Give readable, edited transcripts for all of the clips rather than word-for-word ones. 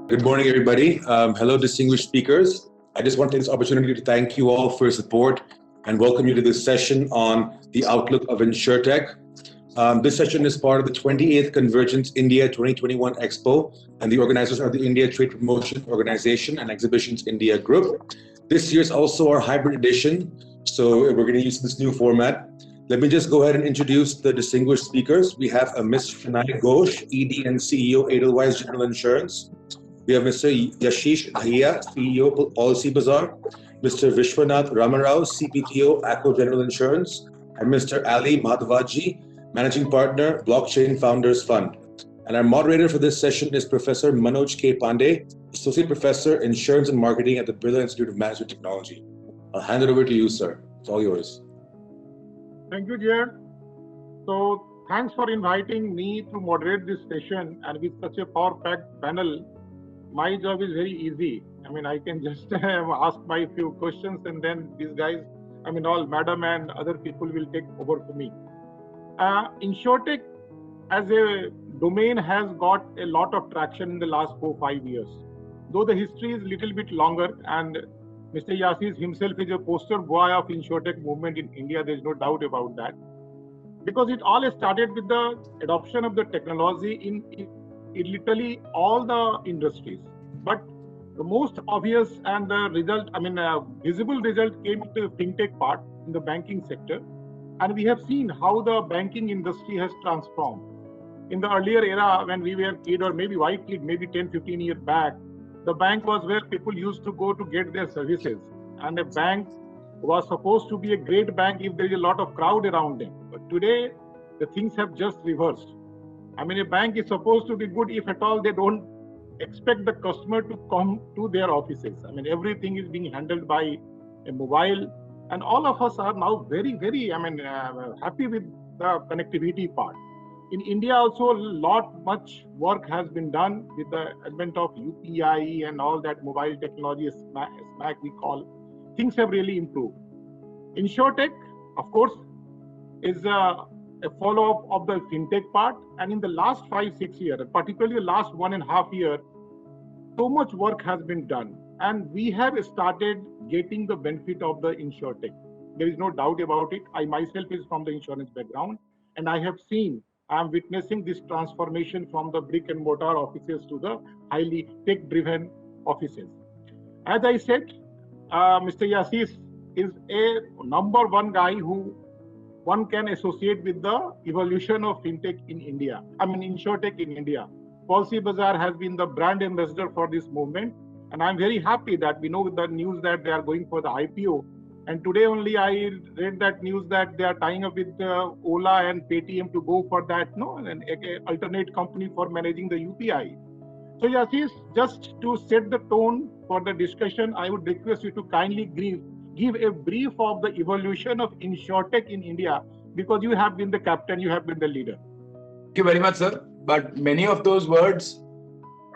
Good morning, everybody. Hello, distinguished speakers. I just want to take this opportunity to thank you all for your support and welcome you to this session on the outlook of InsurTech. This session is part of the 28th Convergence India 2021 Expo, and the organizers are the India Trade Promotion Organization and Exhibitions India Group. This year is also our hybrid edition, so we're going to use this new format. Let me just go ahead and introduce the distinguished speakers. We have Ms. Shania Ghosh, ED and CEO, Edelweiss General Insurance. We have Mr. Yashish Dahiya, CEO, Policybazaar, Mr. Vishwanath Ramarao, CPTO, ACO General Insurance, and Mr. Ali Madhavaji, Managing Partner, Blockchain Founders Fund. And our moderator for this session is Professor Manoj K. Pandey, Associate Professor, Insurance and Marketing at the Birla Institute of Management Technology. I'll hand it over to you, sir. It's all yours. Thank you, dear. So, thanks for inviting me to moderate this session, and with such a power-packed panel, my job is very easy. I can just ask my few questions, and then these guys, all madam and other people will take over for me. InsurTech as a domain has got a lot of traction in the last 4-5 years. Though the history is a little bit longer, and Mr. Yashish himself is a poster boy of InsurTech movement in India, there's no doubt about that. Because it all started with the adoption of the technology in literally all the industries. But the most obvious and the result, visible result came to the fintech part in the banking sector. And we have seen how the banking industry has transformed. In the earlier era, when we were kid or maybe white kid, maybe 10-15 years back, the bank was where people used to go to get their services. And a bank was supposed to be a great bank if there is a lot of crowd around them. But today, the things have just reversed. A bank is supposed to be good if at all they don't expect the customer to come to their offices. Everything is being handled by a mobile, and all of us are now very, very, happy with the connectivity part. In India also, much work has been done with the advent of UPI and all that mobile technology, SMAC we call. Things have really improved. InsurTech, of course, is a follow-up of the fintech part, and in the last 5-6 years, particularly the last 1.5 years, so much work has been done, and we have started getting the benefit of the InsurTech. There is no doubt about it. I myself is from the insurance background, and I am witnessing this transformation from the brick and mortar offices to the highly tech-driven offices. As I said, Mr. Yashish is a number one guy who one can associate with the evolution of fintech in India. InsurTech in India. Policybazaar has been the brand ambassador for this movement, and I'm very happy that we know the news that they are going for the IPO. And today only I read that news that they are tying up with Ola and Paytm to go for that, an alternate company for managing the UPI. So Yashish, just to set the tone for the discussion, I would request you to kindly give a brief of the evolution of InsurTech in India, because you have been the captain, you have been the leader. Thank you very much, sir. But many of those words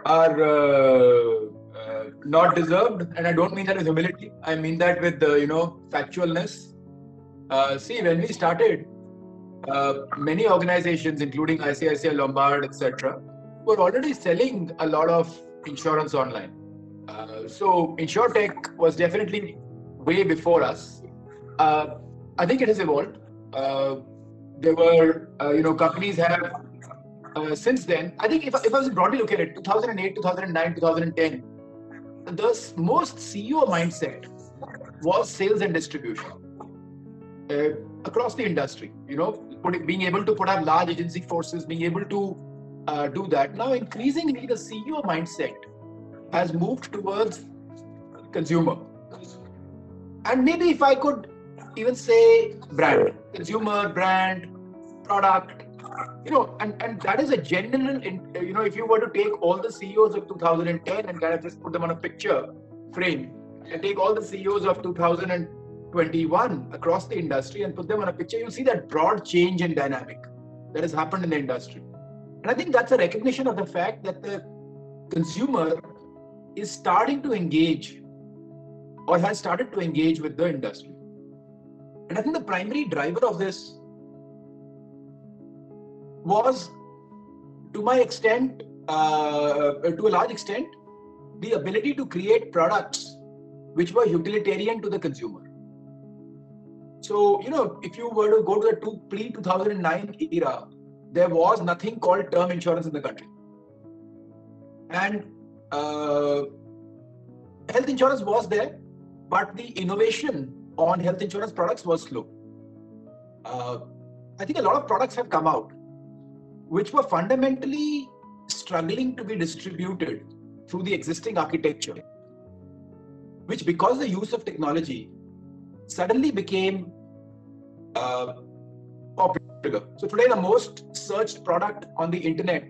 are not deserved, and I don't mean that with humility. I mean that with factualness. See, when we started, many organizations, including ICICI Lombard, etc., were already selling a lot of insurance online. So InsurTech was definitely way before us. I think it has evolved. There were, companies have since then. I think if I was broadly looking at it, 2008, 2009, 2010, the most CEO mindset was sales and distribution across the industry. Being able to put up large agency forces, being able to do that. Now, increasingly, the CEO mindset has moved towards consumer. And maybe if I could even say brand, consumer, brand, product, and that is a general, if you were to take all the CEOs of 2010 and kind of just put them on a picture frame, and take all the CEOs of 2021 across the industry and put them on a picture, you'll see that broad change in dynamic that has happened in the industry. And I think that's a recognition of the fact that the consumer is starting to engage or has started to engage with the industry. And I think the primary driver of this was, to a large extent, the ability to create products which were utilitarian to the consumer. So, if you were to go to the pre-2009 era, there was nothing called term insurance in the country. And health insurance was there, but the innovation on health insurance products was slow. I think a lot of products have come out which were fundamentally struggling to be distributed through the existing architecture, which because the use of technology suddenly became popular. So today the most searched product on the internet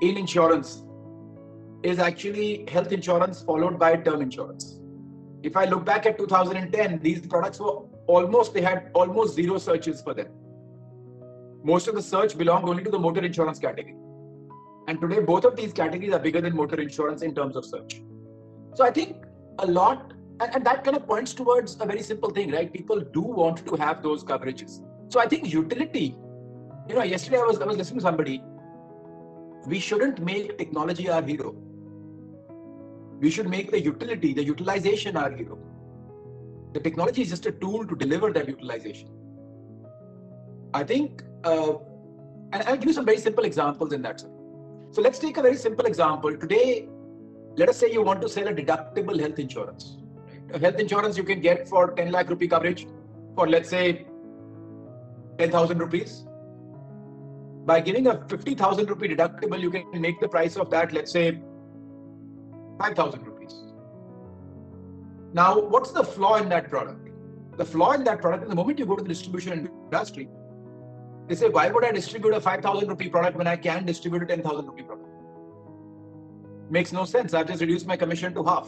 in insurance is actually health insurance followed by term insurance. If I look back at 2010, these products they had almost zero searches for them. Most of the search belonged only to the motor insurance category. And today, both of these categories are bigger than motor insurance in terms of search. So I think a lot, and that kind of points towards a very simple thing, right? People do want to have those coverages. So I think utility, yesterday I was listening to somebody, we shouldn't make technology our hero. We should make the utility, the utilization our hero. The technology is just a tool to deliver that utilization. I think, and I'll give you some very simple examples in that. So let's take a very simple example. Today, let us say you want to sell a deductible health insurance. Right? A health insurance you can get for 10 lakh rupee coverage for, let's say, 10,000 rupees. By giving a 50,000 rupee deductible, you can make the price of that, let's say, 5,000 rupees. Now, what's the flaw in that product? The flaw in that product is the moment you go to the distribution industry, they say, why would I distribute a 5,000 rupee product when I can distribute a 10,000 rupee product? Makes no sense. I've just reduced my commission to half.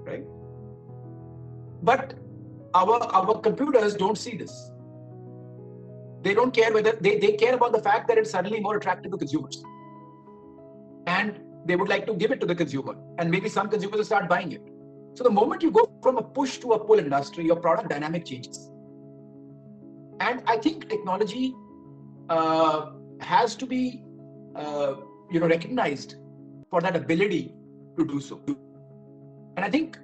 Right? But our computers don't see this. They don't care whether they care about the fact that it's suddenly more attractive to consumers. And they would like to give it to the consumer. And maybe some consumers will start buying it. So the moment you go from a push to a pull industry, your product dynamic changes. And I think technology has to be recognized for that ability to do so. And I think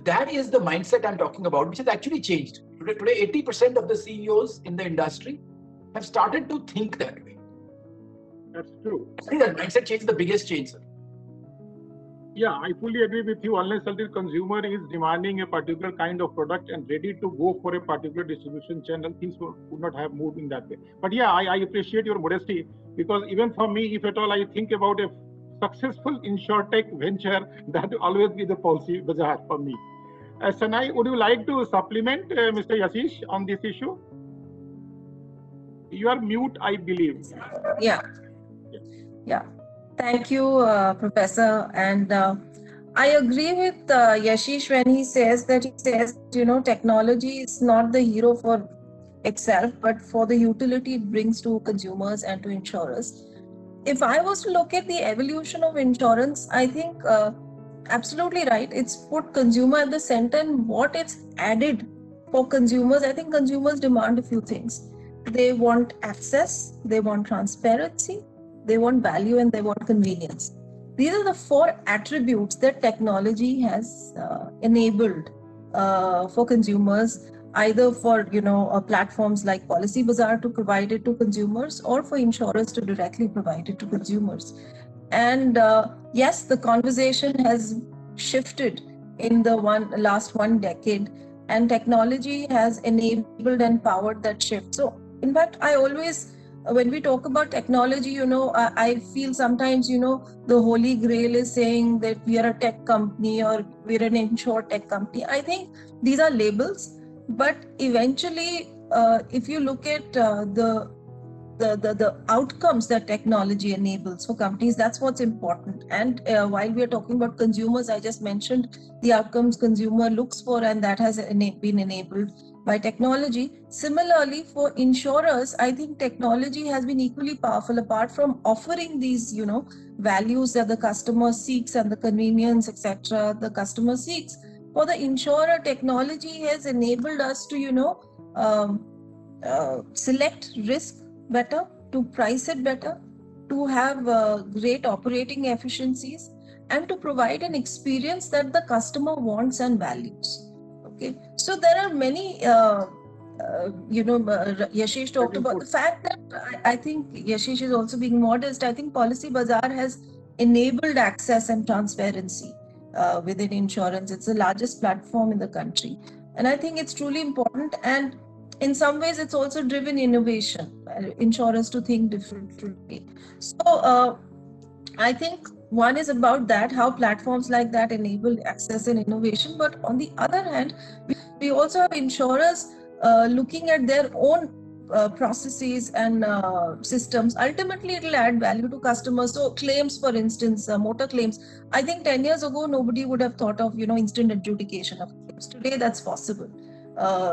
that is the mindset I'm talking about, which has actually changed. Today 80% of the CEOs in the industry have started to think that way. That's true. I think that mindset change is the biggest change, sir. Yeah, I fully agree with you. Unless the consumer is demanding a particular kind of product and ready to go for a particular distribution channel, things would not have moved in that way. But yeah, I appreciate your modesty, because even for me, if at all I think about a successful insurtech venture, that will always be the Policy Bazaar for me. Sanai, would you like to supplement Mr. Yashish on this issue? You are mute, I believe. Yeah. Thank you, Professor. And I agree with Yashish when he says, technology is not the hero for itself, but for the utility it brings to consumers and to insurers. If I was to look at the evolution of insurance, I think absolutely right. It's put consumer at the center, and what it's added for consumers. I think consumers demand a few things. They want access, they want transparency, they want value, and they want convenience. These are the four attributes that technology has enabled for consumers, either for platforms like Policy Bazaar to provide it to consumers, or for insurers to directly provide it to consumers. And yes, the conversation has shifted in the last one decade, and technology has enabled and powered that shift. So in fact, I always, when we talk about technology, I feel sometimes, the holy grail is saying that we are a tech company or we're an insurtech company. I think these are labels, but eventually, if you look at the outcomes that technology enables for companies, that's what's important. And while we are talking about consumers, I just mentioned the outcomes consumer looks for, and that has been enabled by technology. Similarly, for insurers, I think technology has been equally powerful. Apart from offering these, values that the customer seeks and the convenience, etc., the customer seeks, for the insurer, technology has enabled us to, select risk better, to price it better, to have great operating efficiencies. and to provide an experience that the customer wants and values. Okay, so there are many Yashish talked about the fact that I think Yashish is also being modest. I think Policy Bazaar has enabled access and transparency within insurance. It's the largest platform in the country, and I think it's truly important. And in some ways, it's also driven innovation, insurers to think differently. So I think one is about that, how platforms like that enable access and innovation. But on the other hand, we also have insurers looking at their own processes and systems. Ultimately, it will add value to customers. So claims, for instance, motor claims. I think 10 years ago, nobody would have thought of, instant adjudication of claims. Today, that's possible.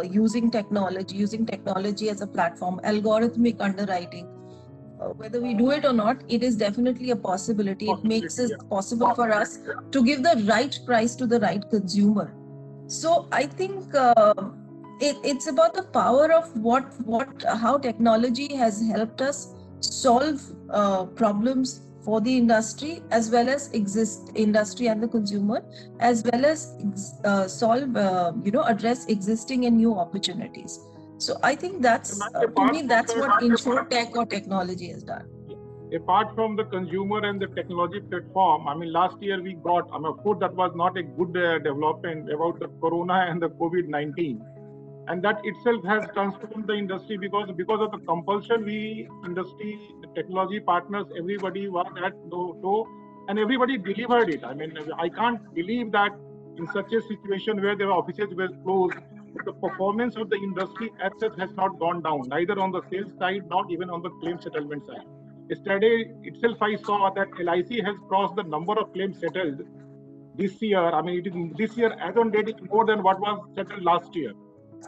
Using technology as a platform, algorithmic underwriting. Whether we do it or not, it is definitely a possibility. It makes it possible for us to give the right price to the right consumer. So I think it's about the power of how technology has helped us solve problems for the industry, as well as industry and the consumer, as well as address existing and new opportunities. So I think that's to me that's what InsurTech or technology has done. Apart from the consumer and the technology platform, last year we got, of course, that was not a good development about the Corona and the COVID-19. And that itself has transformed the industry because of the compulsion, industry, the technology partners, everybody was at no, and everybody delivered it. I can't believe that in such a situation where their offices were closed, the performance of the industry as such has not gone down, neither on the sales side, not even on the claim settlement side. Yesterday itself, I saw that LIC has crossed the number of claims settled this year. This year, as on date, it's more than what was settled last year.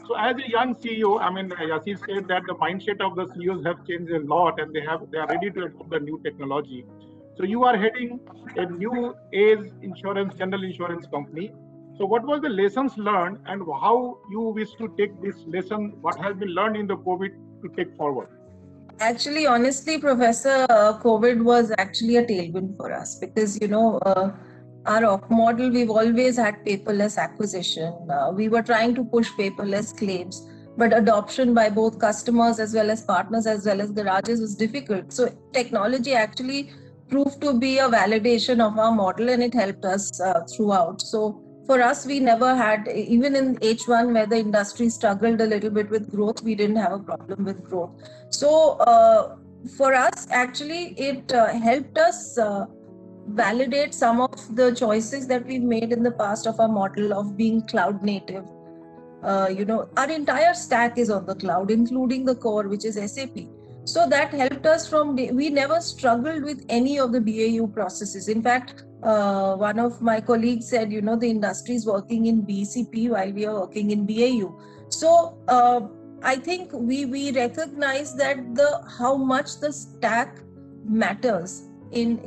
So, as a young CEO, Yasir said that the mindset of the CEOs have changed a lot, and they are ready to adopt the new technology. So, you are heading a new age general insurance company. So, what was the lessons learned, and how you wish to take this lesson, what has been learned in the COVID, to take forward? Actually, honestly, Professor, COVID was actually a tailwind for us because, our op model, we've always had paperless acquisition. We were trying to push paperless claims, but adoption by both customers as well as partners as well as garages was difficult. So technology actually proved to be a validation of our model, and it helped us throughout. So for us, we never had, even in H1 where the industry struggled a little bit with growth, we didn't have a problem with growth. So for us, actually, it helped us validate some of the choices that we've made in the past of our model of being cloud native. Our entire stack is on the cloud, including the core, which is SAP. So that helped us we never struggled with any of the BAU processes. In fact, one of my colleagues said, the industry is working in BCP while we are working in BAU. So I think we recognize that how much the stack matters in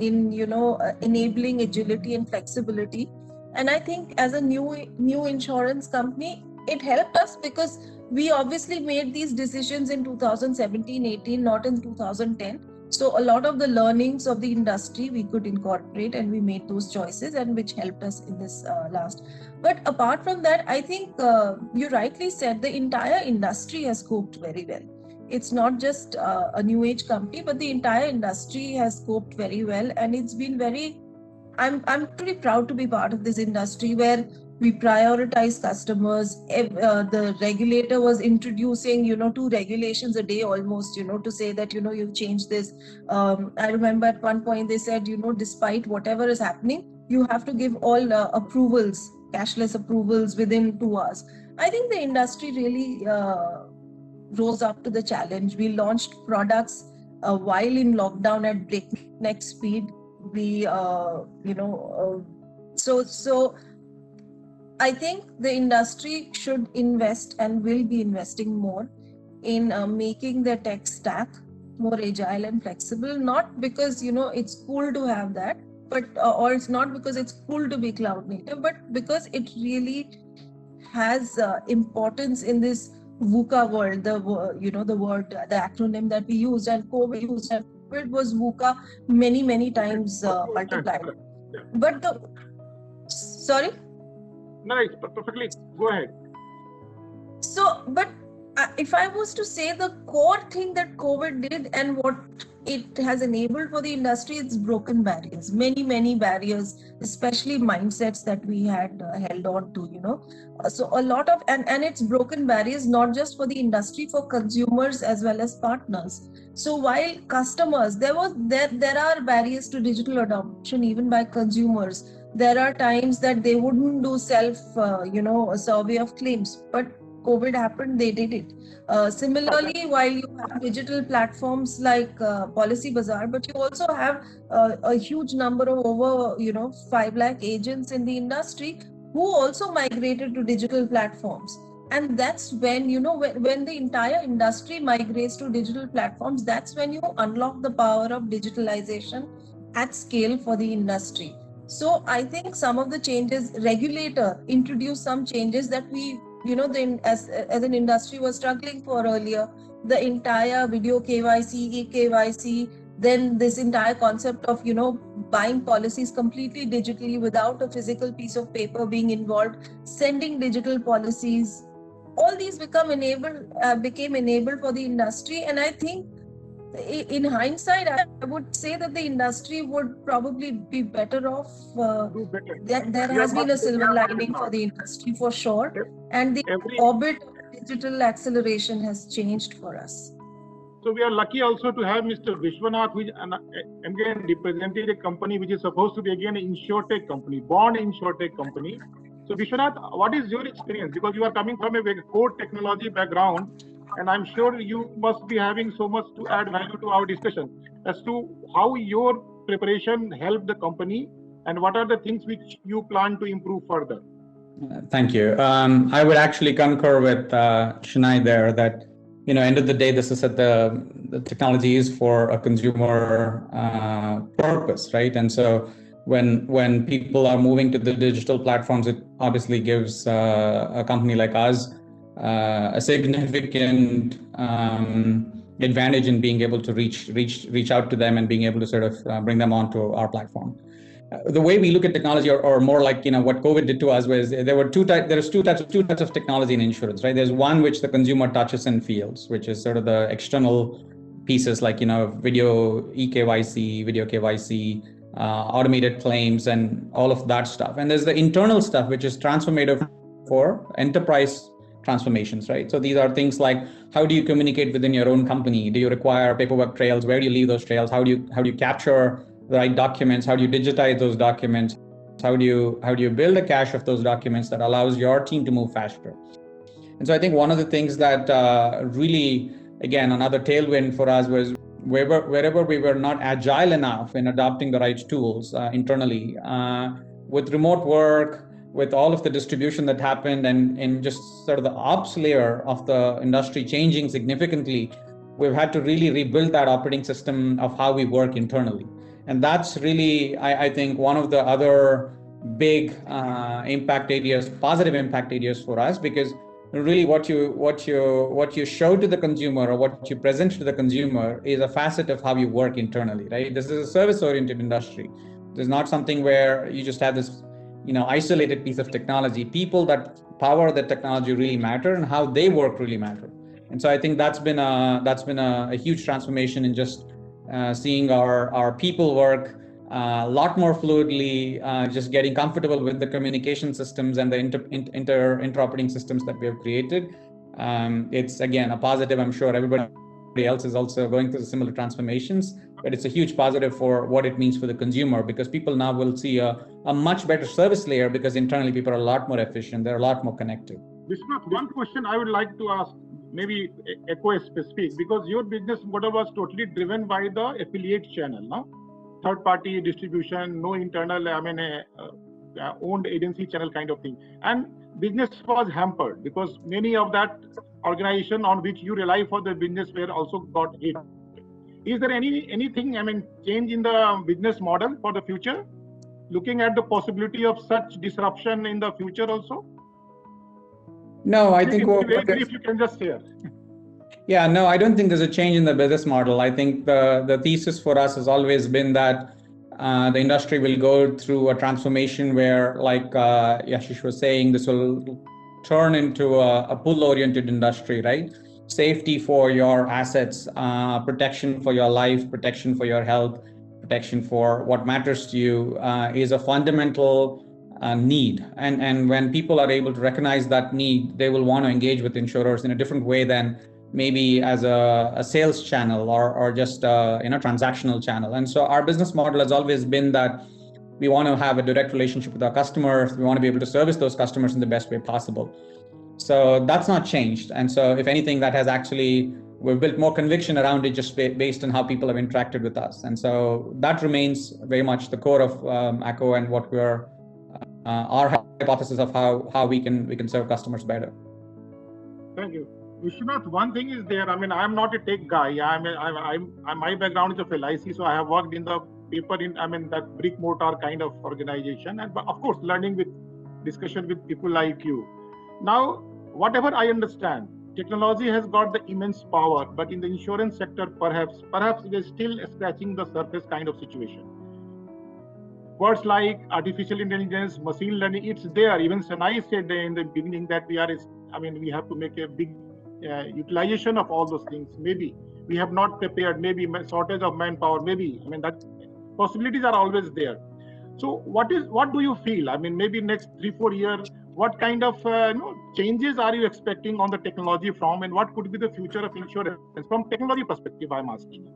enabling agility and flexibility. And I think as a new insurance company, it helped us because we obviously made these decisions in 2017-18, not in 2010. So a lot of the learnings of the industry we could incorporate, and we made those choices, and which helped us in this last. But apart from that, I think you rightly said the entire industry has coped very well. It's not just a new age company, but the entire industry has coped very well, and it's been I'm pretty proud to be part of this industry where we prioritize customers. The regulator was introducing, 2 regulations a day almost, to say that, you've changed this. I remember at one point they said, despite whatever is happening, you have to give all approvals, cashless approvals within 2 hours. I think the industry really rose up to the challenge. We launched products while in lockdown at breakneck speed. So I think the industry should invest and will be investing more in making their tech stack more agile and flexible, not because, it's cool to have that, but or it's not because it's cool to be cloud native, but because it really has importance in this VUCA world, the acronym that we used, and COVID was VUCA many times multiplied. But sorry? No, it's perfectly. Go ahead. So, but if I was to say the core thing that COVID did and what it has enabled for the industry, it's broken barriers, many barriers, especially mindsets that we had held on to, So a lot of, and it's broken barriers, not just for the industry, for consumers as well as partners. So while customers, there are barriers to digital adoption even by consumers. There are times that they wouldn't do a survey of claims, but COVID happened, they did it. Similarly, while you have digital platforms like Policy Bazaar, but you also have a huge number of over 5 lakh agents in the industry who also migrated to digital platforms. And that's when when the entire industry migrates to digital platforms, that's when you unlock the power of digitalization at scale for the industry. So I think some of the changes, regulator introduced some changes that we as an industry was struggling for earlier. The entire video KYC, eKYC, then this entire concept of buying policies completely digitally without a physical piece of paper being involved, sending digital policies, all these became enabled for the industry. And I think in hindsight, I would say that the industry would probably be better off. There has been a silver lining for the industry for sure, and the orbit of digital acceleration has changed for us. So we are lucky also to have Mr. Vishwanath, which again represented a company which is supposed to be again an insurtech company, born insurtech company. So Vishwanath, what is your experience? Because you are coming from a very core technology background, and I'm sure you must be having so much to add value to our discussion as to how your preparation helped the company and what are the things which you plan to improve further. Thank you. I would actually concur with Shanai there that, end of the day, this is that the technology is for a consumer purpose, right? And so when people are moving to the digital platforms, it obviously gives a company like us a significant advantage in being able to reach out to them and being able to sort of bring them onto our platform. The way we look at technology, or more like what COVID did to us, was there's two types of technology in insurance, right? There's one which the consumer touches and feels, which is sort of the external pieces like video eKYC, video KYC, automated claims, and all of that stuff. And there's the internal stuff which is transformative for enterprise transformations, right? So these are things like, how do you communicate within your own company? Do you require paperwork trails? Where do you leave those trails? How do you capture the right documents? How do you digitize those documents? How do you build a cache of those documents that allows your team to move faster? And so I think one of the things that really, again, another tailwind for us was wherever we were not agile enough in adopting the right tools internally, with remote work, with all of the distribution that happened, and just sort of the ops layer of the industry changing significantly, we've had to really rebuild that operating system of how we work internally. And that's really, I think, one of the other big positive impact areas for us, because really what you show to the consumer or what you present to the consumer is a facet of how you work internally, right? This is a service-oriented industry. There's not something where you just have this isolated piece of technology. People that power the technology really matter, and how they work really matter. And so I think that's been a huge transformation in just seeing our people work a lot more fluidly, just getting comfortable with the communication systems and the interoperating systems that we have created. It's again a positive. I'm sure everybody else is also going through similar transformations, but it's a huge positive for what it means for the consumer, because people now will see a much better service layer, because internally people are a lot more efficient, they're a lot more connected. Vishwanath, one question I would like to ask, maybe Echo specific, because your business model was totally driven by the affiliate channel, no? Third party distribution, no internal, owned agency channel kind of thing. And business was hampered because many of that organization on which you rely for the business were also got hit. Is there anything, change in the business model for the future? Looking at the possibility of such disruption in the future also? No, I think if you can just share. Yeah, no, I don't think there's a change in the business model. I think the thesis for us has always been that The industry will go through a transformation where, like Yashish was saying, this will turn into a pull-oriented industry, right? Safety for your assets, protection for your life, protection for your health, protection for what matters to you is a fundamental need. And when people are able to recognize that need, they will want to engage with insurers in a different way than maybe as a sales channel or just a transactional channel. And so our business model has always been that we want to have a direct relationship with our customers. We want to be able to service those customers in the best way possible. So that's not changed. And so if anything, that has actually, we've built more conviction around it just based on how people have interacted with us. And so that remains very much the core of ACO and what we're, our hypothesis of how we can serve customers better. Thank you. Vishwanath, one thing is there. I mean, I'm not a tech guy. My background is of LIC, so I have worked in the paper that brick mortar kind of organization, and of course, learning with discussion with people like you. Now, whatever I understand, technology has got the immense power, but in the insurance sector, perhaps we're still scratching the surface kind of situation. Words like artificial intelligence, machine learning, it's there. Even Sanai said in the beginning that we have to make a big utilization of all those things. Maybe we have not prepared, maybe shortage of manpower, maybe, that possibilities are always there. So what do you feel? Maybe next 3-4 years, what kind of changes are you expecting on the technology from, and what could be the future of insurance from technology perspective, I'm asking you?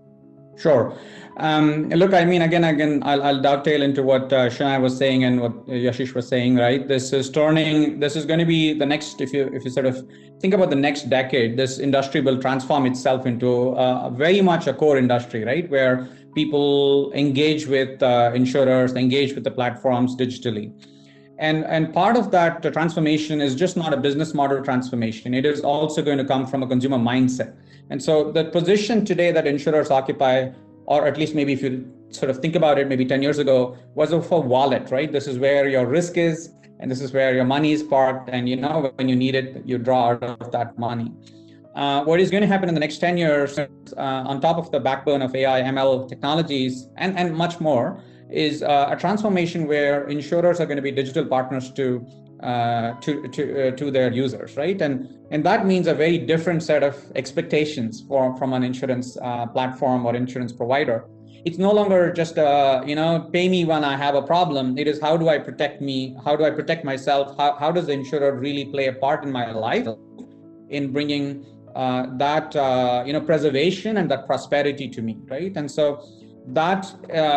Sure. Look, again, I'll dovetail into what Shanai was saying and what Yashish was saying, right? This is going to be the next, if you sort of think about the next decade, this industry will transform itself into very much a core industry, right? Where people engage with insurers, engage with the platforms digitally. And part of that transformation is just not a business model transformation. It is also going to come from a consumer mindset. And so the position today that insurers occupy, or at least maybe if you sort of think about it, maybe 10 years ago, was of a wallet, right? This is where your risk is, and this is where your money is parked. And when you need it, you draw out of that money. What is going to happen in the next 10 years, on top of the backbone of AI, ML technologies, and much more, is a transformation where insurers are going to be digital partners to their users, right? And that means a very different set of expectations from an insurance platform or insurance provider. It's no longer just pay me when I have a problem. It is, how do I protect me? How do I protect myself? How does the insurer really play a part in my life in bringing that preservation and that prosperity to me, right? And so that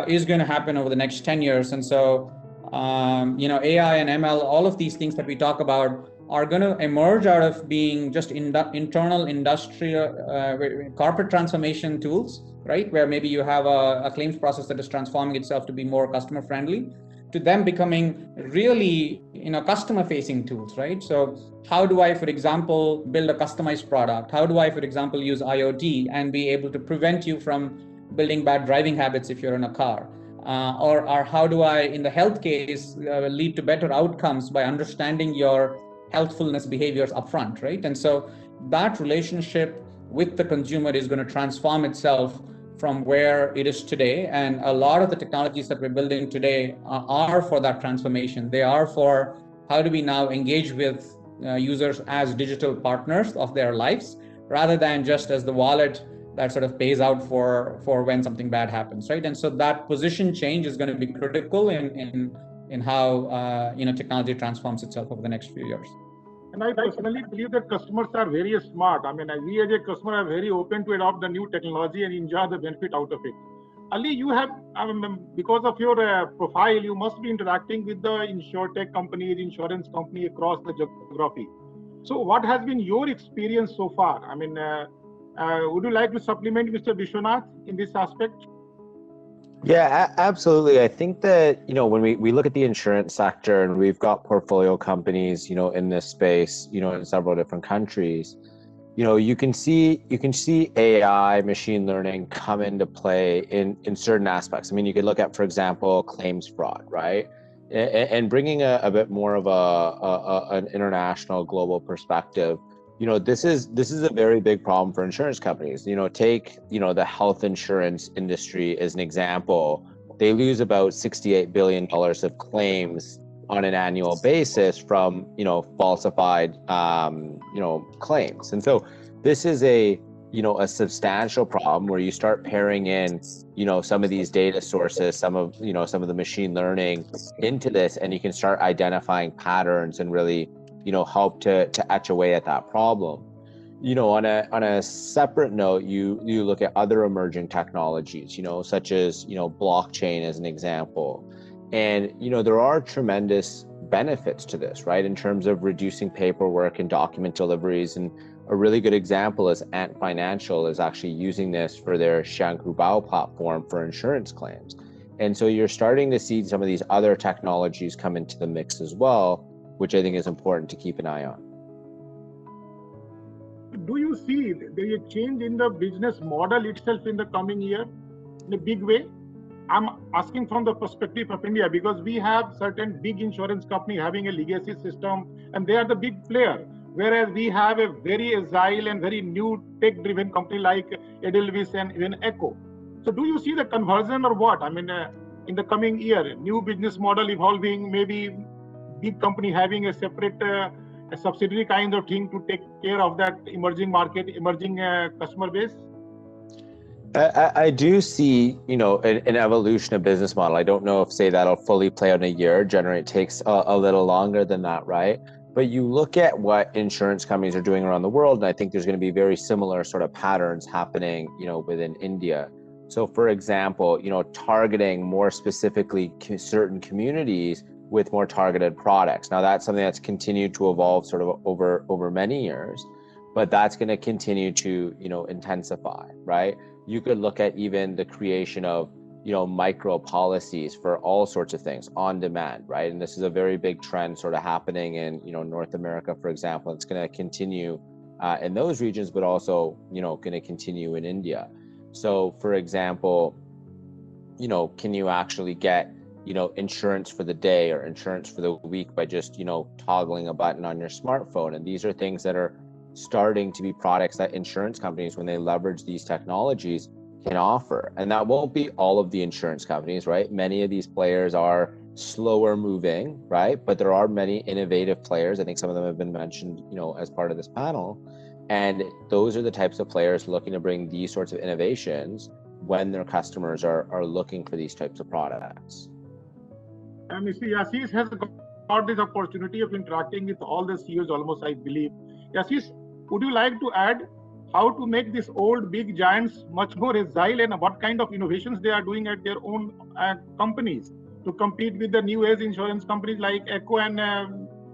is going to happen over the next 10 years. And so AI and ML, all of these things that we talk about are going to emerge out of being just internal industrial corporate transformation tools, right? Where maybe you have a claims process that is transforming itself to be more customer friendly, to them becoming really customer facing tools, right? So how do I, for example, build a customized product? How do I, for example, use IoT and be able to prevent you from building bad driving habits if you're in a car? Or how do I, in the health case, lead to better outcomes by understanding your healthfulness behaviors upfront, right? And so that relationship with the consumer is going to transform itself from where it is today. And a lot of the technologies that we're building today are for that transformation. They are for how do we now engage with users as digital partners of their lives, rather than just as the wallet that sort of pays out for when something bad happens, right? And so that position change is going to be critical in how technology transforms itself over the next few years. And I personally believe that customers are very smart. We as a customer are very open to adopt the new technology and enjoy the benefit out of it. Ali, you have, because of your profile, you must be interacting with the insurtech companies, insurance company across the geography. So what has been your experience so far? Would you like to supplement Mr. Vishwanath in this aspect? Yeah, absolutely. I think that, when we look at the insurance sector, and we've got portfolio companies, in this space, in several different countries, you can see AI, machine learning come into play in certain aspects. You could look at, for example, claims fraud, right? And bringing a bit more of an international global perspective. This is a very big problem for insurance companies. Take, the health insurance industry as an example, they lose about $68 billion of claims on an annual basis from, falsified, claims. And so this is a substantial problem where you start pairing in, some of these data sources, some of the machine learning into this, and you can start identifying patterns and really, help to etch away at that problem. On a separate note, you look at other emerging technologies, such as, blockchain as an example. And, there are tremendous benefits to this, right? In terms of reducing paperwork and document deliveries. And a really good example is Ant Financial is actually using this for their Xianghu Bao platform for insurance claims. And so you're starting to see some of these other technologies come into the mix as well, which I think is important to keep an eye on. Do you see there is a change in the business model itself in the coming year in a big way? I'm asking from the perspective of India because we have certain big insurance company having a legacy system and they are the big player. Whereas we have a very agile and very new tech-driven company like Edelweiss and even Echo. So do you see the conversion or what? I mean, in the coming year, new business model evolving, maybe big company having a separate a subsidiary kind of thing to take care of that emerging market, emerging customer base? I do see, an evolution of business model. I don't know if, say, that'll fully play out in a year. Generally, it takes a little longer than that, right? But you look at what insurance companies are doing around the world, and I think there's going to be very similar sort of patterns happening, within India. So, for example, targeting more specifically certain communities with more targeted products. Now, that's something that's continued to evolve sort of over many years, but that's going to continue to, intensify, right? You could look at even the creation of, micro policies for all sorts of things on demand, right? And this is a very big trend sort of happening in, North America, for example. It's going to continue in those regions, but also, going to continue in India. So, for example, can you actually get, insurance for the day or insurance for the week by just, toggling a button on your smartphone? And these are things that are starting to be products that insurance companies, when they leverage these technologies, can offer. And that won't be all of the insurance companies, right? Many of these players are slower moving, right? But there are many innovative players. I think some of them have been mentioned, as part of this panel. And those are the types of players looking to bring these sorts of innovations when their customers are looking for these types of products. And you see, Yassis has got this opportunity of interacting with all the CEOs almost, I believe. Yassis, would you like to add how to make these old big giants much more agile and what kind of innovations they are doing at their own companies to compete with the new age insurance companies like Echo and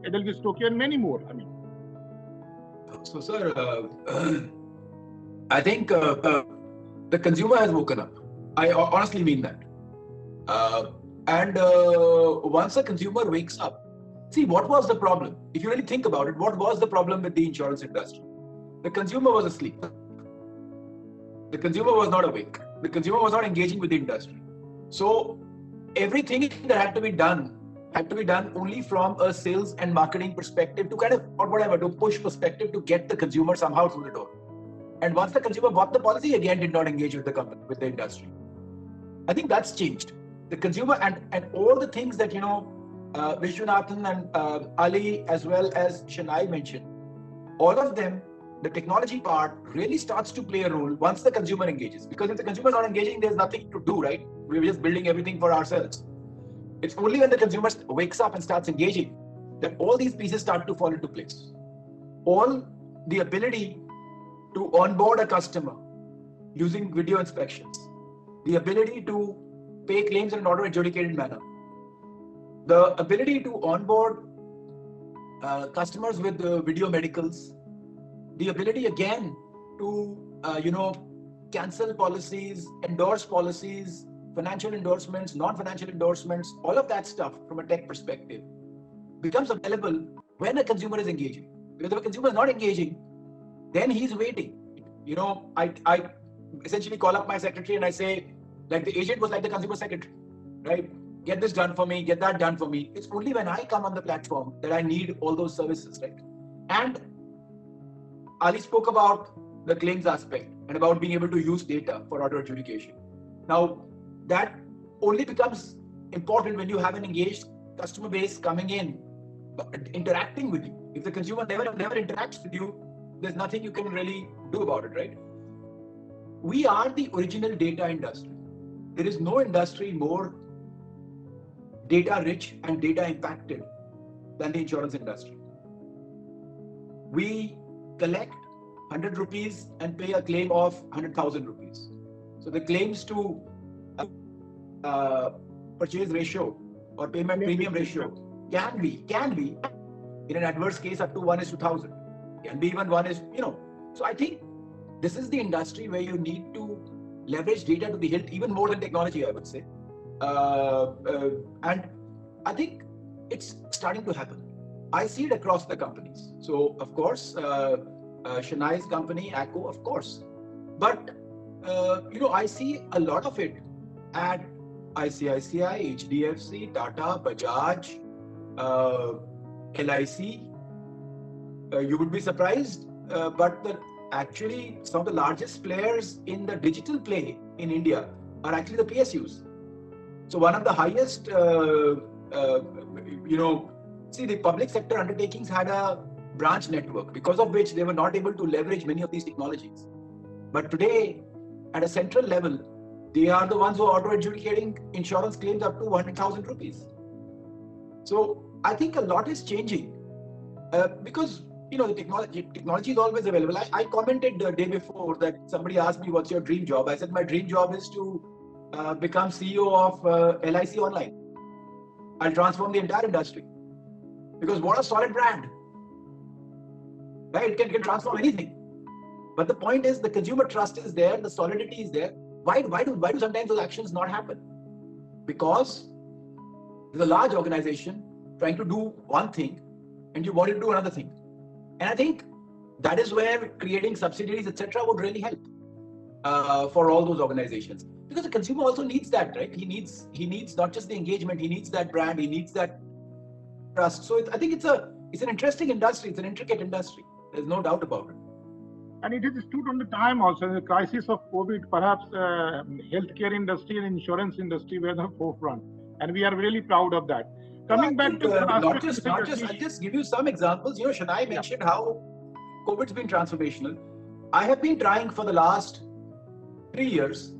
Edelweiss Tokyo and many more? I mean, so sir, I think the consumer has woken up. I honestly mean that. And once a consumer wakes up, see, what was the problem? If you really think about it, what was the problem with the insurance industry? The consumer was asleep. The consumer was not awake. The consumer was not engaging with the industry. So everything that had to be done only from a sales and marketing perspective to kind of, or whatever, to push perspective to get the consumer somehow through the door. And once the consumer bought the policy, again did not engage with the company, with the industry. I think that's changed. The consumer and all the things that, Vishwanathan and Ali as well as Shanai mentioned, all of them, the technology part really starts to play a role once the consumer engages. Because if the consumer is not engaging, there's nothing to do, right? We're just building everything for ourselves. It's only when the consumer wakes up and starts engaging that all these pieces start to fall into place. All the ability to onboard a customer using video inspections, the ability to pay claims in an auto-adjudicated manner, the ability to onboard customers with video medicals, the ability again to cancel policies, endorse policies, financial endorsements, non-financial endorsements, all of that stuff from a tech perspective becomes available when a consumer is engaging. Because if a consumer is not engaging, then he's waiting. I essentially call up my secretary and I say, like, the agent was like the consumer secretary, right? Get this done for me, get that done for me. It's only when I come on the platform that I need all those services, right? And Ali spoke about the claims aspect and about being able to use data for auto adjudication. Now, that only becomes important when you have an engaged customer base coming in, interacting with you. If the consumer never interacts with you, there's nothing you can really do about it, right? We are the original data industry. There is no industry more data rich and data impacted than the insurance industry. We collect 100 rupees and pay a claim of 100,000 rupees. So the claims to purchase ratio or payment premium ratio can be in an adverse case up to 1:1,000, can be even 1 is, so I think this is the industry where you need to leverage data to the hilt even more than technology, I would say. And I think it's starting to happen. I see it across the companies. So of course, Shanai's company, Acko, of course. But, I see a lot of it at ICICI, HDFC, Tata, Bajaj, LIC. You would be surprised, but actually some of the largest players in the digital play in India are actually the PSUs. So one of the highest, see, the public sector undertakings had a branch network, because of which they were not able to leverage many of these technologies. But today, at a central level, they are the ones who are auto-adjudicating insurance claims up to 100,000 rupees. So I think a lot is changing because the technology is always available. I commented the day before that somebody asked me, what's your dream job? I said, my dream job is to become CEO of LIC Online. I'll transform the entire industry. Because what a solid brand, right? It can transform anything. But the point is, the consumer trust is there, the solidity is there. Why do sometimes those actions not happen? Because there's a large organization trying to do one thing and you want to do another thing. And I think that is where creating subsidiaries, etc., would really help for all those organizations. Because the consumer also needs that, right? He needs not just the engagement, he needs that brand, he needs that trust. So I think it's an interesting industry, it's an intricate industry. There's no doubt about it. And it is stood on the time also. In the crisis of COVID, perhaps healthcare industry and insurance industry were the forefront. And we are really proud of that. Coming back to not just, I'll just give you some examples. Shanai mentioned how COVID's been transformational. I have been trying for the last 3 years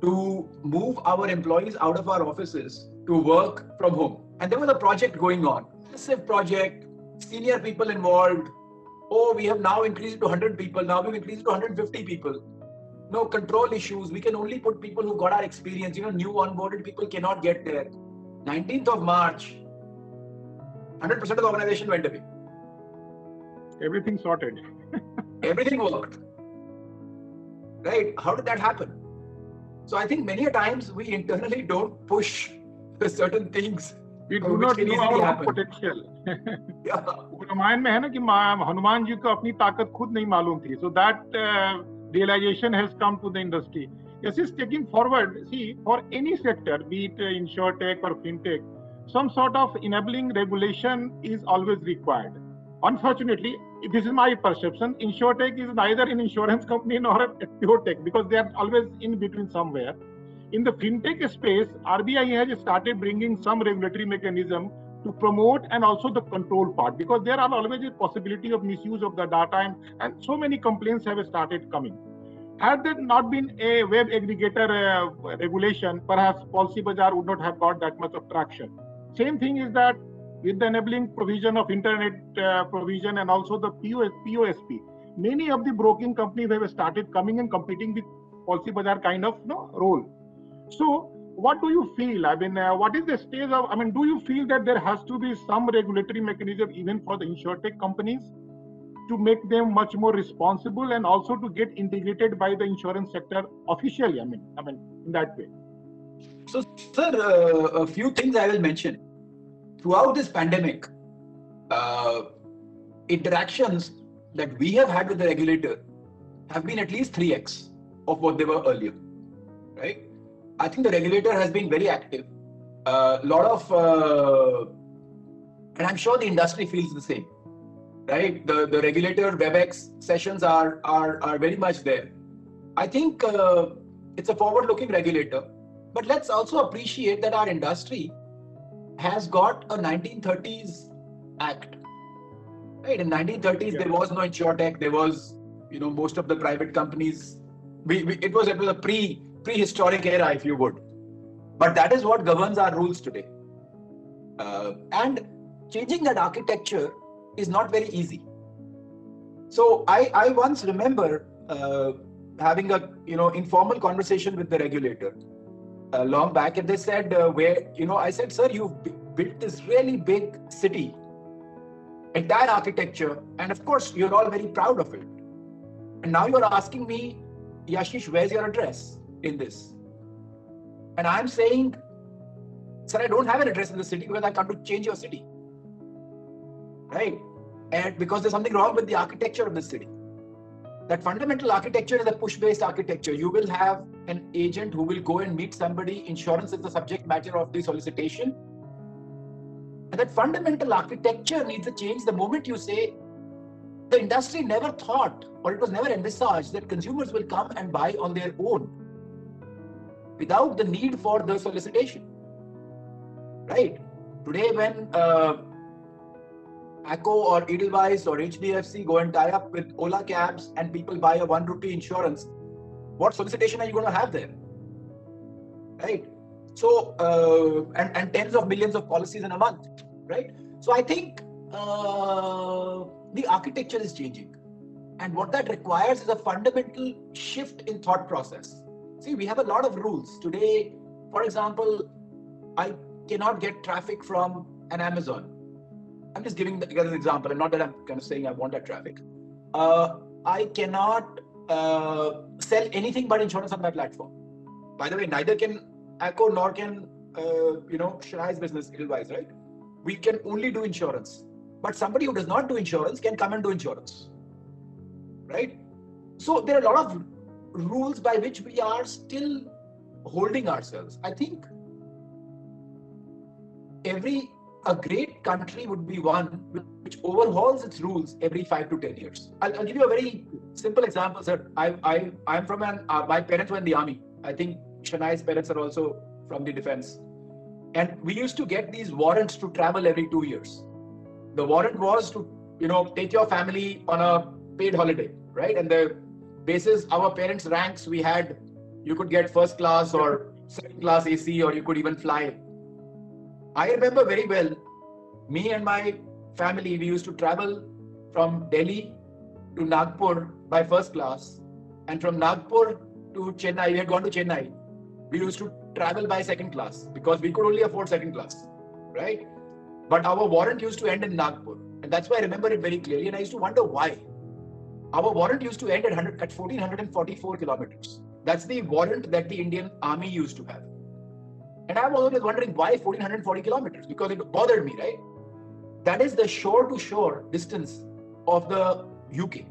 to move our employees out of our offices to work from home. And there was a project going on, massive project, senior people involved. Oh, we have now increased it to 100 people. Now we've increased it to 150 people. No control issues. We can only put people who got our experience. New onboarded people cannot get there. 19th of March, 100% of the organization went away. Everything sorted. Everything worked. Right? How did that happen? So I think many a times we internally don't push certain things. We do not know our potential. Ramayan में है ना कि हनुमान जी को अपनी ताकत खुद नहीं मालूम थी. So that realization has come to the industry. Yes, is taking forward. See, for any sector, be it insurtech or fintech, some sort of enabling regulation is always required. Unfortunately, this is my perception. Insurtech is neither an insurance company nor a pure tech because they are always in between somewhere. In the fintech space, RBI has started bringing some regulatory mechanism to promote and also the control part, because there are always a possibility of misuse of the data and so many complaints have started coming. Had there not been a web aggregator regulation, perhaps Policybazaar would not have got that much of traction. Same thing is that with the enabling provision of internet provision and also the POSP, many of the broking companies have started coming and competing with Policybazaar kind of role. So what do you feel? I mean, what is the stage of, do you feel that there has to be some regulatory mechanism even for the insurtech companies to make them much more responsible and also to get integrated by the insurance sector officially? I mean, in that way. So, sir, a few things I will mention. Throughout this pandemic, interactions that we have had with the regulator have been at least 3x of what they were earlier, right? I think the regulator has been very active. A lot of, and I'm sure the industry feels the same, right? The regulator WebEx sessions are very much there. I think it's a forward-looking regulator, But let's also appreciate that our industry has got a 1930s act. Right? In 1930s, there was no InsurTech. There was, most of the private companies. It was a prehistoric era, if you would. But that is what governs our rules today. And changing that architecture is not very easy. So I once remember having a informal conversation with the regulator long back, and they said, I said, sir, you've built this really big city, entire architecture, and of course you're all very proud of it. And now you're asking me, Yashish, where's your address in this? And I'm saying, sir, I don't have an address in the city because I come to change your city. Right? And because there's something wrong with the architecture of the city. That fundamental architecture is a push-based architecture. You will have an agent who will go and meet somebody. Insurance is the subject matter of the solicitation. And that fundamental architecture needs a change the moment you say, the industry never thought, or it was never envisaged, that consumers will come and buy on their own without the need for the solicitation. Right? Today, when ACO or Edelweiss or HDFC go and tie up with Ola cabs and people buy a 1 rupee insurance, what solicitation are you going to have there? Right? So, and tens of millions of policies in a month, right? So I think the architecture is changing. And what that requires is a fundamental shift in thought process. See, we have a lot of rules. Today, for example, I cannot get traffic from an Amazon. I'm just giving as an example, and not that I'm kind of saying I want that traffic. I cannot sell anything but insurance on my platform. By the way, neither can ACO nor can Shanai's business, Edelweiss, right? We can only do insurance. But somebody who does not do insurance can come and do insurance, right? So there are a lot of rules by which we are still holding ourselves. I think a great country would be one which overhauls its rules every 5 to 10 years. I'll give you a very simple example, sir. I'm from my parents were in the army. I think Shanai's parents are also from the defense. And we used to get these warrants to travel every 2 years. The warrant was to, take your family on a paid holiday, right? And the basis our parents' ranks, you could get first class or second class AC, or you could even fly. I remember very well, me and my family, we used to travel from Delhi to Nagpur by first class, and from Nagpur to Chennai, we had gone to Chennai. We used to travel by second class because we could only afford second class, right? But our warrant used to end in Nagpur, and that's why I remember it very clearly. And I used to wonder why. Our warrant used to end at 1,444 kilometers. That's the warrant that the Indian Army used to have. And I was always wondering why 1,440 kilometers, because it bothered me, right? That is the shore to shore distance of the UK.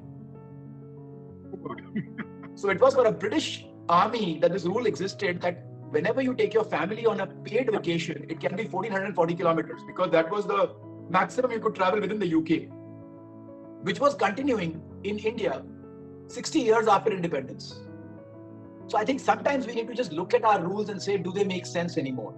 So it was for a British Army that this rule existed, that whenever you take your family on a paid vacation, it can be 1,440 kilometers, because that was the maximum you could travel within the UK, which was continuing in India 60 years after independence. So I think sometimes we need to just look at our rules and say, do they make sense anymore?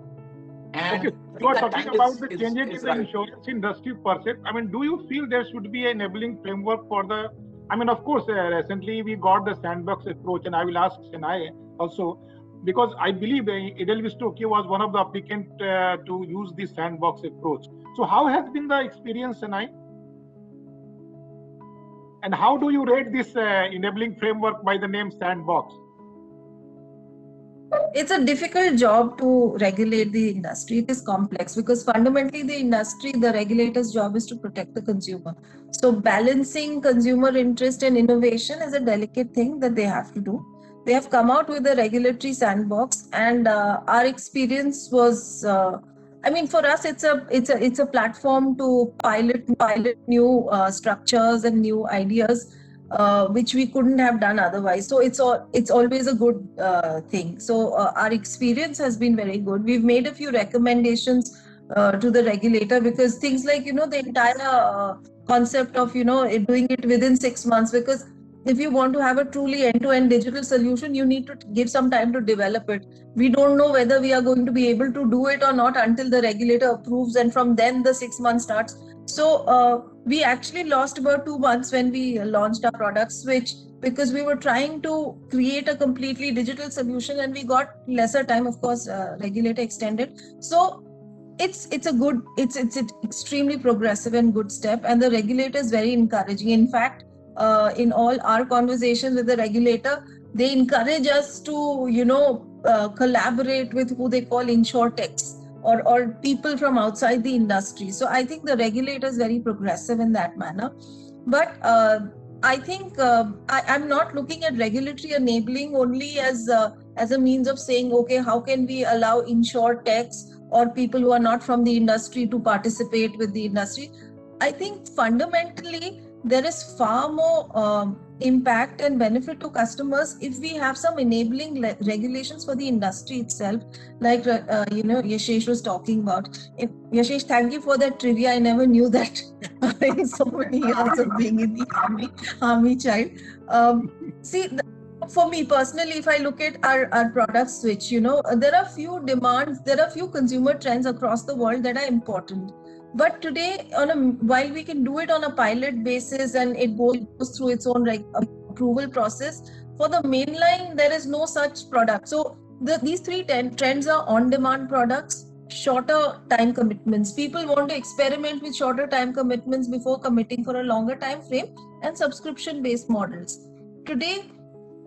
And okay, you are talking about the changes in the insurance industry per se. I mean, do you feel there should be an enabling framework for the, of course, recently we got the sandbox approach, and I will ask Shanai also, because I believe Edelweiss Tokyo was one of the applicants to use the sandbox approach. So how has been the experience, Shanai? And how do you rate this enabling framework by the name sandbox? It's a difficult job to regulate the industry. It is complex because fundamentally the regulator's job is to protect the consumer. So balancing consumer interest and innovation is a delicate thing that they have to do. They have come out with a regulatory sandbox, and our experience was, for us, it's a platform to pilot new structures and new ideas, which we couldn't have done otherwise. So it's always a good thing. So our experience has been very good. We've made a few recommendations to the regulator, because things like the entire concept of doing it within 6 months, because if you want to have a truly end-to-end digital solution, you need to give some time to develop it. We don't know whether we are going to be able to do it or not until the regulator approves, and from then the 6 months starts. So we actually lost about 2 months when we launched our product Switch, because we were trying to create a completely digital solution and we got lesser time. Of course, regulator extended. So it's extremely progressive and good step, and the regulator is very encouraging. In fact, in all our conversations with the regulator, they encourage us to collaborate with who they call insurtechs, or people from outside the industry. So I think the regulator is very progressive in that manner. But I think I'm not looking at regulatory enabling only as a means of saying, okay, how can we allow insurtechs or people who are not from the industry to participate with the industry. I think fundamentally there is far more impact and benefit to customers if we have some enabling regulations for the industry itself, like Yashish was talking about. Yashish, thank you for that trivia. I never knew that in so many years of being in the army child. For me personally, if I look at our product Switch, there are few demands, there are few consumer trends across the world that are important. But today, while we can do it on a pilot basis and it goes through its own approval process, for the mainline, there is no such product. So these three trends are on-demand products, shorter time commitments. People want to experiment with shorter time commitments before committing for a longer time frame, and subscription-based models. Today,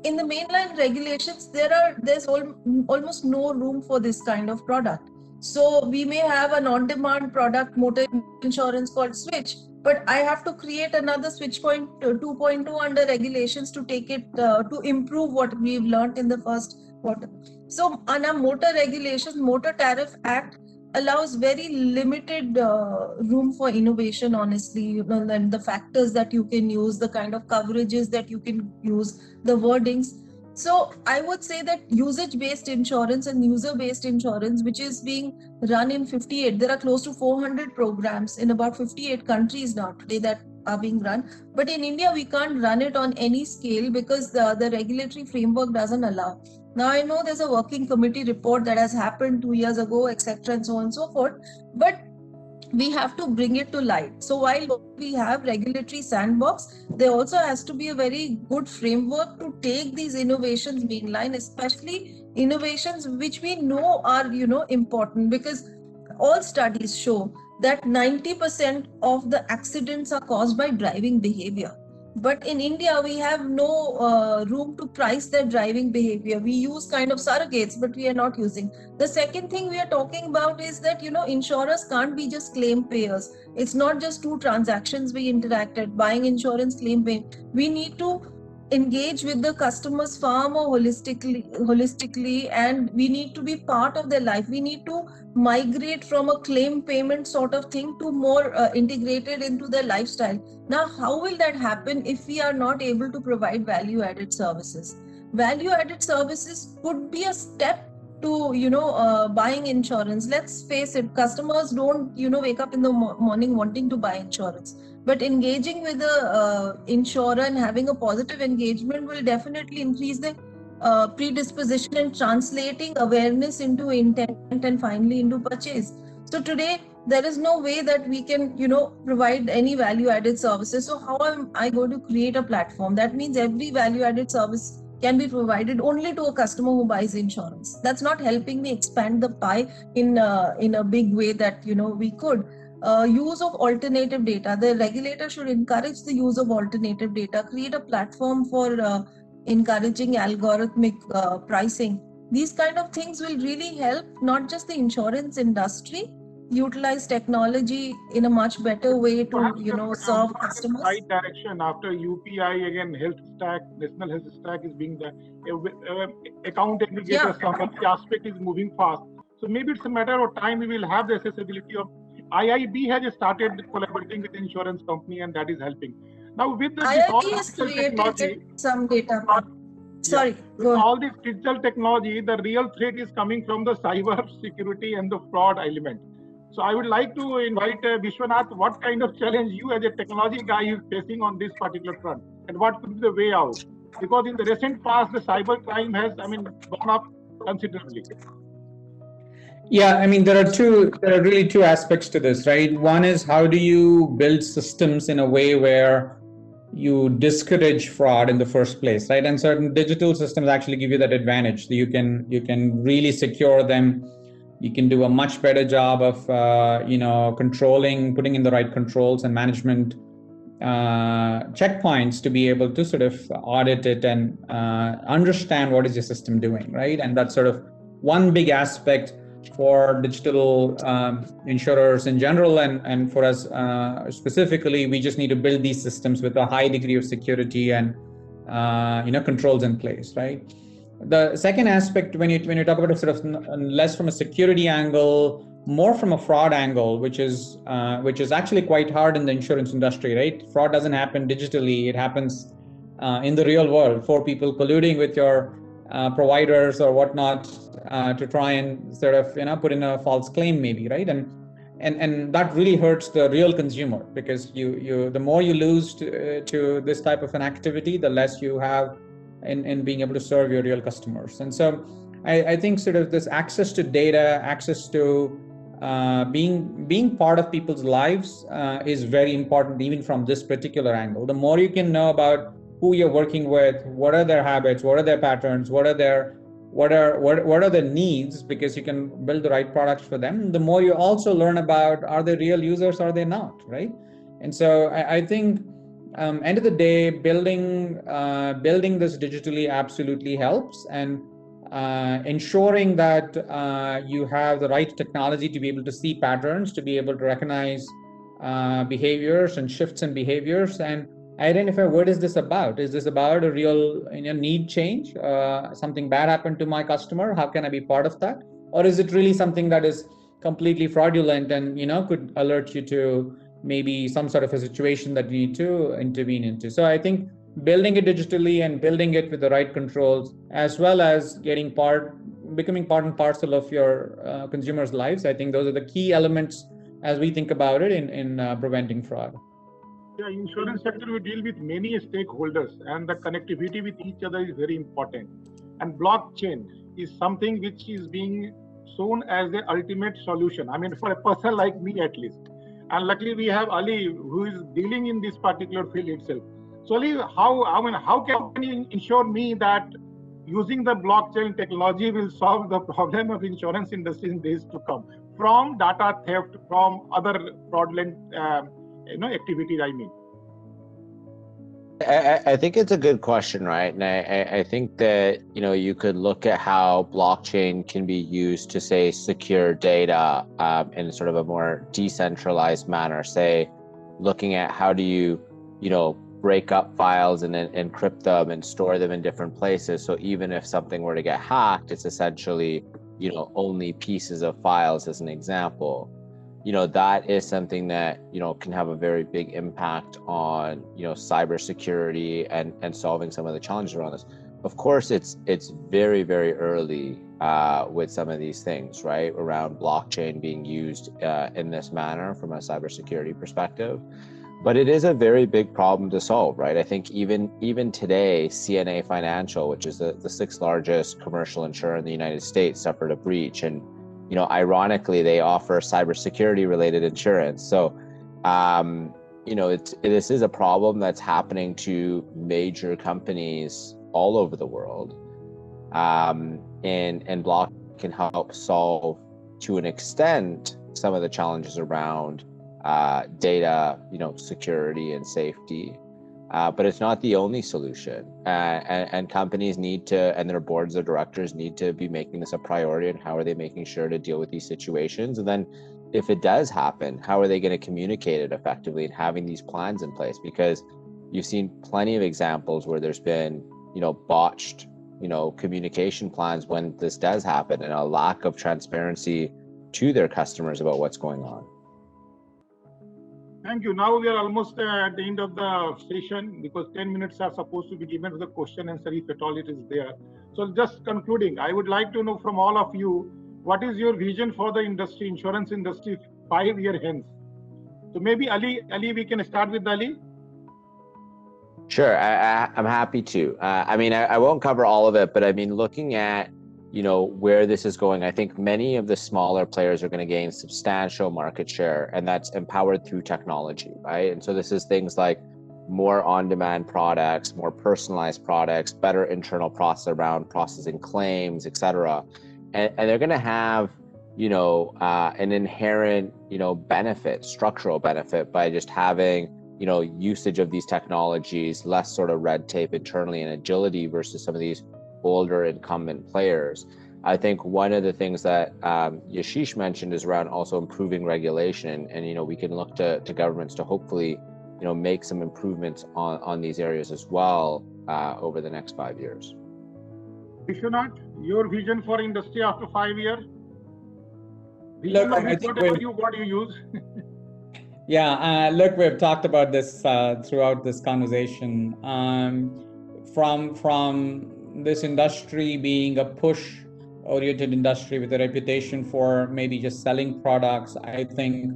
in the mainline regulations, there's almost no room for this kind of product. So we may have an on-demand product, motor insurance, called Switch, but I have to create another Switch 2.2 under regulations to take it to improve what we've learned in the first quarter. So on our motor regulations, Motor Tariff Act allows very limited room for innovation, honestly, and the factors that you can use, the kind of coverages that you can use, the wordings. So I would say that usage-based insurance and user-based insurance, which is being run in 58, there are close to 400 programs in about 58 countries now today that are being run. But in India, we can't run it on any scale because the regulatory framework doesn't allow. Now, I know there's a working committee report that has happened 2 years ago, etc., and so on and so forth, but we have to bring it to light. So while we have regulatory sandbox, there also has to be a very good framework to take these innovations mainline, especially innovations which we know are, important, because all studies show that 90% of the accidents are caused by driving behavior. But in India, we have no room to price their driving behavior. We use kind of surrogates, but we are not using. The second thing we are talking about is that, insurers can't be just claim payers. It's not just two transactions we interacted, buying insurance, claim paying. We need to engage with the customers far more holistically, and we need to be part of their life. We need to migrate from a claim payment sort of thing to more integrated into their lifestyle. Now, how will that happen if we are not able to provide value-added services? Value-added services could be a step to buying insurance. Let's face it, customers don't wake up in the morning wanting to buy insurance. But engaging with the insurer and having a positive engagement will definitely increase the predisposition and translating awareness into intent and finally into purchase. So today, there is no way that we can, provide any value-added services. So how am I going to create a platform? That means every value-added service can be provided only to a customer who buys insurance. That's not helping me expand the pie in a big way that, we could. Use of alternative data. The regulator should encourage the use of alternative data, create a platform for encouraging algorithmic pricing. These kind of things will really help not just the insurance industry utilize technology in a much better way to serve customers. Right direction after UPI, again, health stack, national health stack is being the account aggregator, the aspect is moving fast. So maybe it's a matter of time we will have the accessibility of IIB has started collaborating with insurance company, and that is helping. Now with the IIB has created some data. Sorry, with all this digital technology, the real threat is coming from the cyber security and the fraud element. So I would like to invite Vishwanath, what kind of challenge you as a technology guy is facing on this particular front? and what could be the way out? Because in the recent past, the cyber crime has, gone up considerably. Yeah, I mean, there are really two aspects to this, right? One is, how do you build systems in a way where you discourage fraud in the first place, right? And certain digital systems actually give you that advantage. You can really secure them. You can do a much better job of controlling, putting in the right controls and management checkpoints to be able to sort of audit it and understand what is your system doing, right? And that's sort of one big aspect for digital insurers in general, and for us specifically. We just need to build these systems with a high degree of security and controls in place, right? The second aspect, when you talk about it sort of less from a security angle, more from a fraud angle, which is actually quite hard in the insurance industry, right? Fraud doesn't happen digitally; it happens in the real world. For people colluding with your providers or whatnot to try and sort of put in a false claim, maybe, right? And that really hurts the real consumer, because the more you lose to this type of an activity, the less you have in being able to serve your real customers. And so I think sort of this access to data, access to being part of people's lives is very important, even from this particular angle. The more you can know about who you're working with, what are their habits, what are their patterns, what are their needs, because you can build the right products for them. The more you also learn about, are they real users, are they not, right? And so I think end of the day, building this digitally absolutely helps, and ensuring that you have the right technology to be able to see patterns, to be able to recognize behaviors and shifts in behaviors, and identify, what is this about? Is this about a real need change? Something bad happened to my customer. How can I be part of that? Or is it really something that is completely fraudulent and could alert you to maybe some sort of a situation that you need to intervene into? So I think building it digitally and building it with the right controls, as well as becoming part and parcel of your consumers' lives, I think those are the key elements as we think about it in preventing fraud. Yeah, insurance sector, we deal with many stakeholders, and the connectivity with each other is very important. And blockchain is something which is being shown as the ultimate solution. For a person like me at least. And luckily we have Ali, who is dealing in this particular field itself. So Ali, how can you ensure me that using the blockchain technology will solve the problem of insurance industry in days to come, from data theft, from other fraudulent activities, I think it's a good question, right? And I think that you could look at how blockchain can be used to, say, secure data in sort of a more decentralized manner. Say, looking at how do you break up files and then encrypt them and store them in different places. So even if something were to get hacked, it's essentially only pieces of files, as an example. That is something that can have a very big impact on cybersecurity and solving some of the challenges around this. Of course, it's very, very early with some of these things, right, around blockchain being used in this manner from a cybersecurity perspective. But it is a very big problem to solve, right? I think even today, CNA Financial, which is the sixth largest commercial insurer in the United States, suffered a breach, and ironically, they offer cybersecurity related insurance. So, this is a problem that's happening to major companies all over the world. And block can help solve, to an extent, some of the challenges around data, security and safety. But it's not the only solution, and companies need to, and their boards of directors need to be making this a priority. And how are they making sure to deal with these situations? And then if it does happen, how are they going to communicate it effectively and having these plans in place? Because you've seen plenty of examples where there's been, botched, communication plans when this does happen, and a lack of transparency to their customers about what's going on. Thank you. Now we are almost at the end of the session, because 10 minutes are supposed to be given to the question and answer, if at all it is there. So just concluding, I would like to know from all of you, what is your vision for the industry, insurance industry, 5 years hence? So maybe Ali, we can start with Ali. Sure, I'm happy to. I mean, I won't cover all of it, but I mean, looking at, you know, where this is going, I think many of the smaller players are going to gain substantial market share, and that's empowered through technology, right? And so this is things like more on-demand products, more personalized products, better internal process around processing claims, et cetera. And they're going to have, you know, an inherent, you know, benefit, structural benefit by just having, you know, usage of these technologies, less sort of red tape internally and agility versus some of these older incumbent players. I think one of the things that Yashish mentioned is around also improving regulation, and you know, we can look to governments to hopefully, you know, make some improvements on these areas as well over the next 5 years. Vishwanath, your vision for industry after 5 years? Look, I think what you use. Yeah, look, we've talked about this throughout this conversation. From this industry being a push-oriented industry with a reputation for maybe just selling products, I think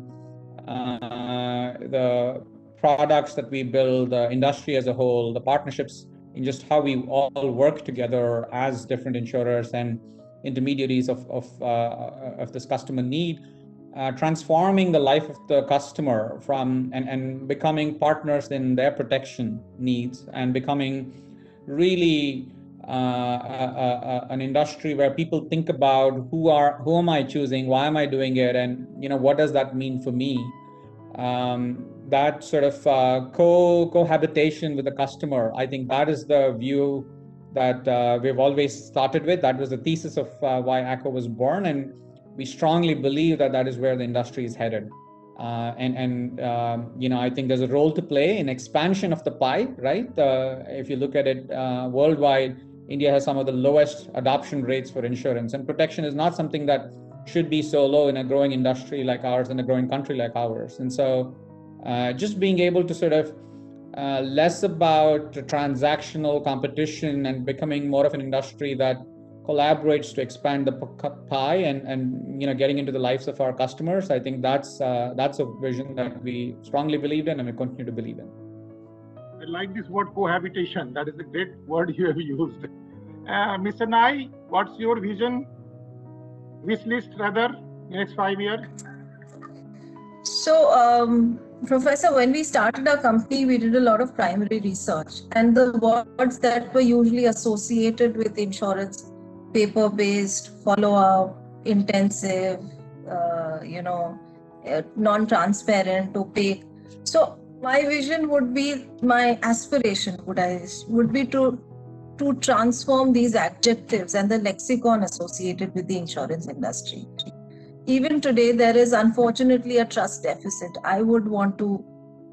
the products that we build, the industry as a whole, the partnerships in just how we all work together as different insurers and intermediaries of this customer need, transforming the life of the customer from and becoming partners in their protection needs, and becoming really an industry where people think about who am I choosing, why am I doing it, and you know, what does that mean for me? That sort of cohabitation with the customer, I think that is the view that we've always started with. That was the thesis of why ACCO was born, and we strongly believe that that is where the industry is headed. You know, I think there's a role to play in expansion of the pie, right? If you look at it worldwide, India has some of the lowest adoption rates for insurance, and protection is not something that should be so low in a growing industry like ours, in a growing country like ours. And so just being able to sort of less about transactional competition and becoming more of an industry that collaborates to expand the pie and you know, getting into the lives of our customers, I think that's a vision that we strongly believe in and we continue to believe in. I like this word cohabitation. That is a great word you have used. Mr. Nai, what's your vision, wish list rather, next 5 years? So, Professor, when we started our company, we did a lot of primary research, and the words that were usually associated with insurance: paper-based, follow-up, intensive, non-transparent, opaque. So my vision would be, my aspiration would be to transform these adjectives and the lexicon associated with the insurance industry. Even today, there is unfortunately a trust deficit. I would want to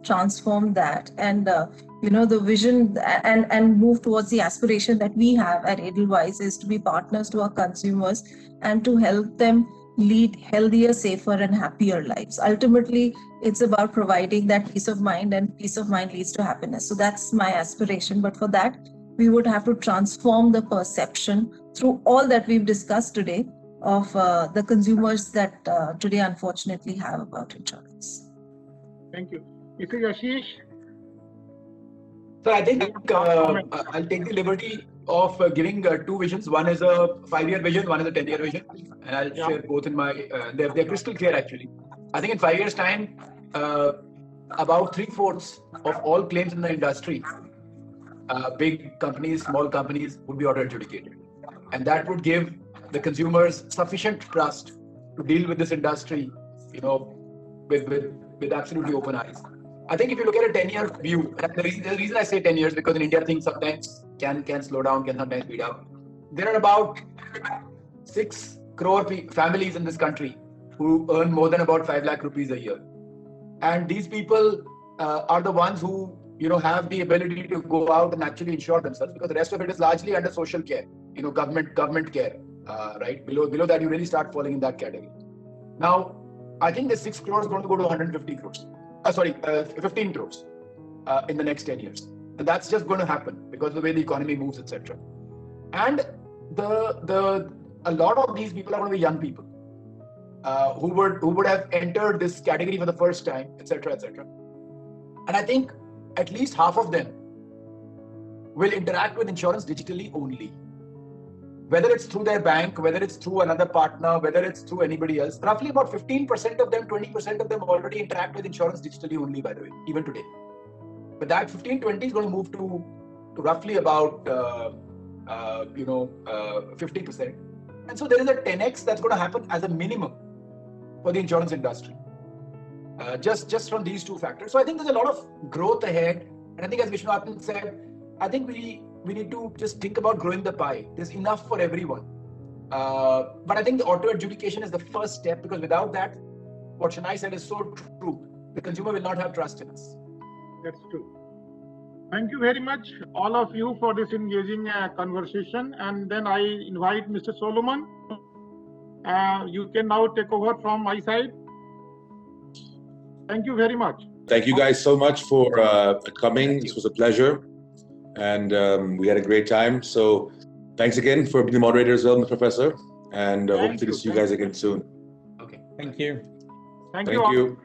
transform that, and the vision and move towards the aspiration that we have at Edelweiss is to be partners to our consumers and to help them lead healthier, safer, and happier lives. Ultimately, it's about providing that peace of mind, and peace of mind leads to happiness. So that's my aspiration. But for that, we would have to transform the perception through all that we've discussed today of the consumers that today unfortunately have about insurance. Thank you. Mr. Yashish? So I think I'll take the liberty of giving two visions. One is a 5-year vision, one is a 10-year vision, and I'll share both in my. They're crystal clear actually. I think in 5 years' time, about 3/4 of all claims in the industry, big companies, small companies, would be auto adjudicated, and that would give the consumers sufficient trust to deal with this industry, with absolutely open eyes. I think if you look at a 10-year view, and the reason I say 10 years, because in India things sometimes can slow down, can sometimes speed up. There are about 6 crore families in this country who earn more than about 5 lakh rupees a year. And these people are the ones who have the ability to go out and actually insure themselves, because the rest of it is largely under social care, government care. Right below that, you really start falling in that category. Now, I think the 6 crores is going to go to 150 crores. 15 crores in the next 10 years, and that's just going to happen because of the way the economy moves, etc. And a lot of these people are going to be young people who would have entered this category for the first time, etc., etc. And I think at least half of them will interact with insurance digitally only. Whether it's through their bank, whether it's through another partner, whether it's through anybody else, roughly about 15% of them, 20% of them already interact with insurance digitally only, by the way, even today. But that 15-20 is going to move to roughly about 50%. And so there is a 10x that's going to happen as a minimum for the insurance industry. Just from these two factors. So I think there's a lot of growth ahead. And I think as Viswanathan said, I think we need to just think about growing the pie. There's enough for everyone. But I think the auto adjudication is the first step, because without that, what Shanai said is so true. The consumer will not have trust in us. That's true. Thank you very much, all of you, for this engaging conversation. And then I invite Mr. Solomon. You can now take over from my side. Thank you very much. Thank you guys so much for coming. This was a pleasure. And we had a great time. So thanks again for being the moderator as well, Mr. Professor. And hopefully to see you guys again soon. Okay. Thank you. Thank Thank you all. you.